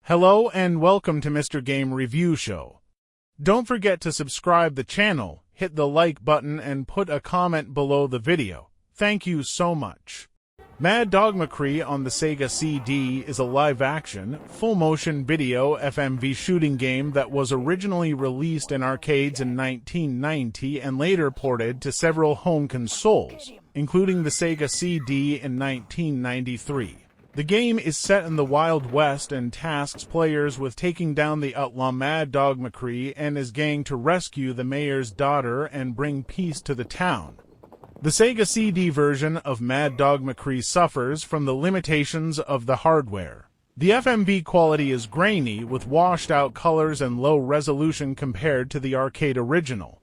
Hello and welcome to MR.Game Review Show. Don't forget to subscribe the channel, hit the like button and put a comment below the video. Thank you so much. Mad Dog McCree on the Sega CD is a live-action, full-motion video FMV shooting game that was originally released in arcades in 1990 and later ported to several home consoles, including the Sega CD in 1993. The game is set in the Wild West and tasks players with taking down the outlaw Mad Dog McCree and his gang to rescue the mayor's daughter and bring peace to the town. The Sega CD version of Mad Dog McCree suffers from the limitations of the hardware. The FMV quality is grainy with washed-out colors and low resolution compared to the arcade original.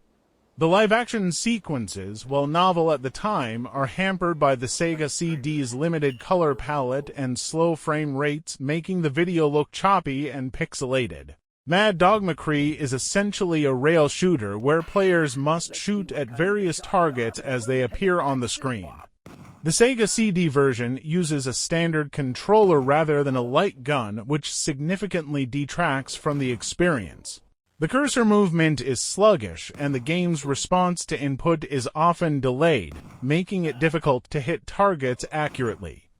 The live-action sequences, while novel at the time, are hampered by the Sega CD's limited color palette and slow frame rates, making the video look choppy and pixelated. Mad Dog McCree is essentially a rail shooter where players must shoot at various targets as they appear on the screen. The Sega CD version uses a standard controller rather than a light gun, which significantly detracts from the experience. The cursor movement is sluggish, and the game's response to input is often delayed, making it difficult to hit targets accurately.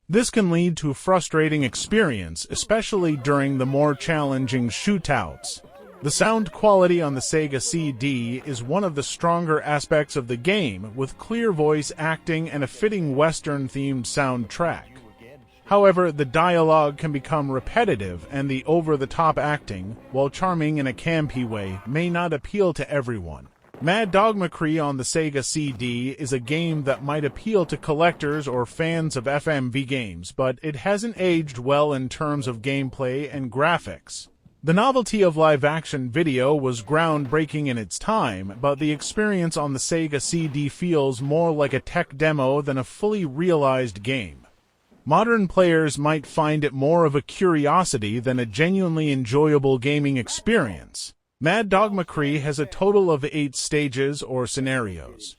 This can lead to a frustrating experience, especially during the more challenging shootouts. The sound quality on the Sega CD is one of the stronger aspects of the game, with clear voice acting and a fitting Western-themed soundtrack. However, the dialogue can become repetitive, and the over-the-top acting, while charming in a campy way, may not appeal to everyone. Mad Dog McCree on the Sega CD is a game that might appeal to collectors or fans of FMV games, but it hasn't aged well in terms of gameplay and graphics. The novelty of live-action video was groundbreaking in its time, but the experience on the Sega CD feels more like a tech demo than a fully realized game. Modern players might find it more of a curiosity than a genuinely enjoyable gaming experience. Mad Dog McCree has a total of 8 stages or scenarios.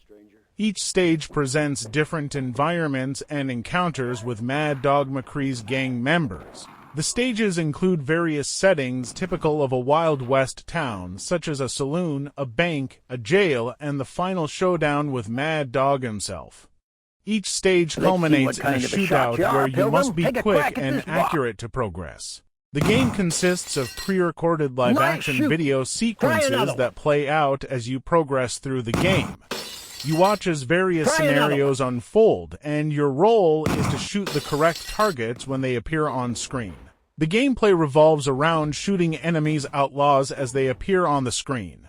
Each stage presents different environments and encounters with Mad Dog McCree's gang members. The stages include various settings typical of a Wild West town, such as a saloon, a bank, a jail, and the final showdown with Mad Dog himself. Each stage culminates in a shootout where you must be quick and accurate to progress. The game consists of pre-recorded live-action video sequences that play out as you progress through the game. You watch as various scenarios unfold, and your role is to shoot the correct targets when they appear on screen. The gameplay revolves around shooting enemies outlaws as they appear on the screen.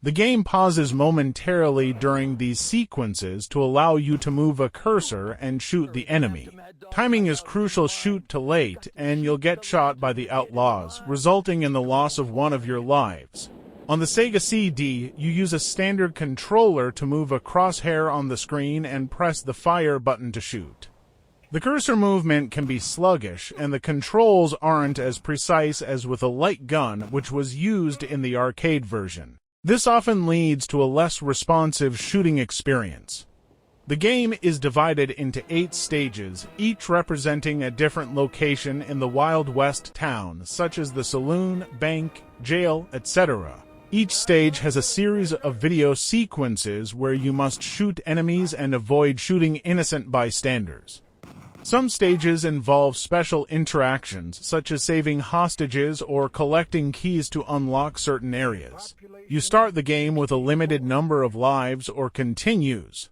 The game pauses momentarily during these sequences to allow you to move a cursor and shoot the enemy. Timing is crucial. Shoot too late, and you'll get shot by the outlaws, resulting in the loss of one of your lives. On the Sega CD, you use a standard controller to move a crosshair on the screen and press the fire button to shoot. The cursor movement can be sluggish, and the controls aren't as precise as with a light gun, which was used in the arcade version. This often leads to a less responsive shooting experience. The game is divided into 8 stages, each representing a different location in the Wild West town, such as the saloon, bank, jail, etc. Each stage has a series of video sequences where you must shoot enemies and avoid shooting innocent bystanders. Some stages involve special interactions, such as saving hostages or collecting keys to unlock certain areas. You start the game with a limited number of lives or continues.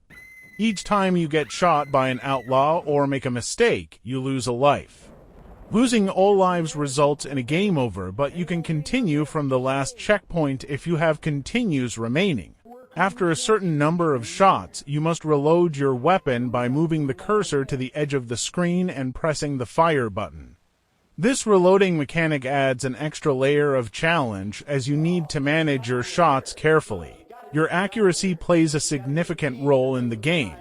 Each time you get shot by an outlaw or make a mistake, you lose a life. Losing all lives results in a game over, but you can continue from the last checkpoint if you have continues remaining. After a certain number of shots, you must reload your weapon by moving the cursor to the edge of the screen and pressing the fire button. This reloading mechanic adds an extra layer of challenge as you need to manage your shots carefully. Your accuracy plays a significant role in the game.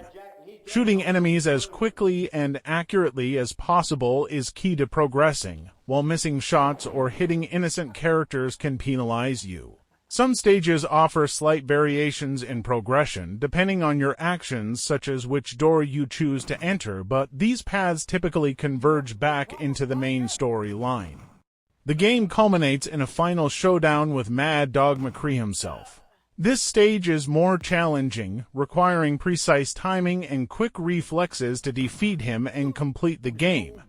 Shooting enemies as quickly and accurately as possible is key to progressing, while missing shots or hitting innocent characters can penalize you. Some stages offer slight variations in progression depending on your actions, such as which door you choose to enter, but these paths typically converge back into the main storyline. The game culminates in a final showdown with Mad Dog McCree himself. This stage is more challenging, requiring precise timing and quick reflexes to defeat him and complete the game.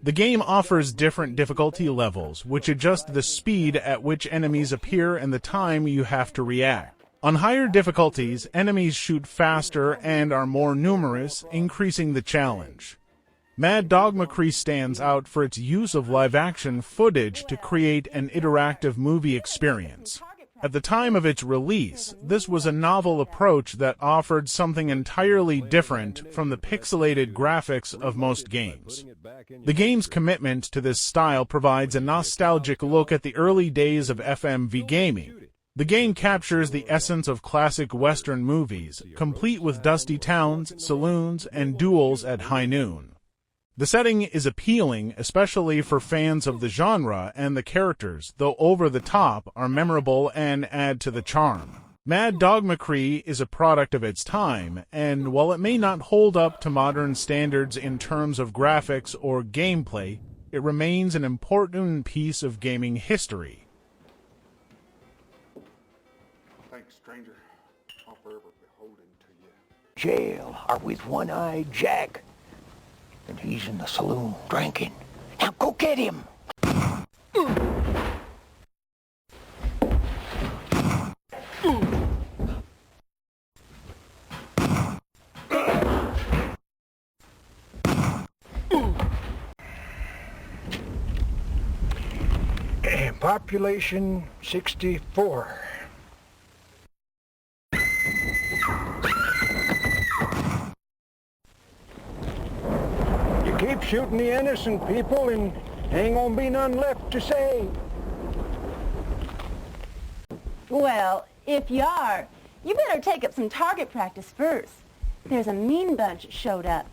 The game offers different difficulty levels, which adjust the speed at which enemies appear and the time you have to react. On higher difficulties, enemies shoot faster and are more numerous, increasing the challenge. Mad Dog McCree stands out for its use of live-action footage to create an interactive movie experience. At the time of its release, this was a novel approach that offered something entirely different from the pixelated graphics of most games. The game's commitment to this style provides a nostalgic look at the early days of FMV gaming. The game captures the essence of classic Western movies, complete with dusty towns, saloons, and duels at high noon. The setting is appealing, especially for fans of the genre, and the characters, though over the top, are memorable and add to the charm. Mad Dog McCree is a product of its time, and while it may not hold up to modern standards in terms of graphics or gameplay, it remains an important piece of gaming history. Thanks, stranger. I'll forever be beholden to you. Jail are with One-Eyed Jack. And he's in the saloon drinking. Now go get him! Population 64. Keep shooting the innocent people and ain't gonna be none left to save. Well, if you are, you better take up some target practice first. There's a mean bunch showed up.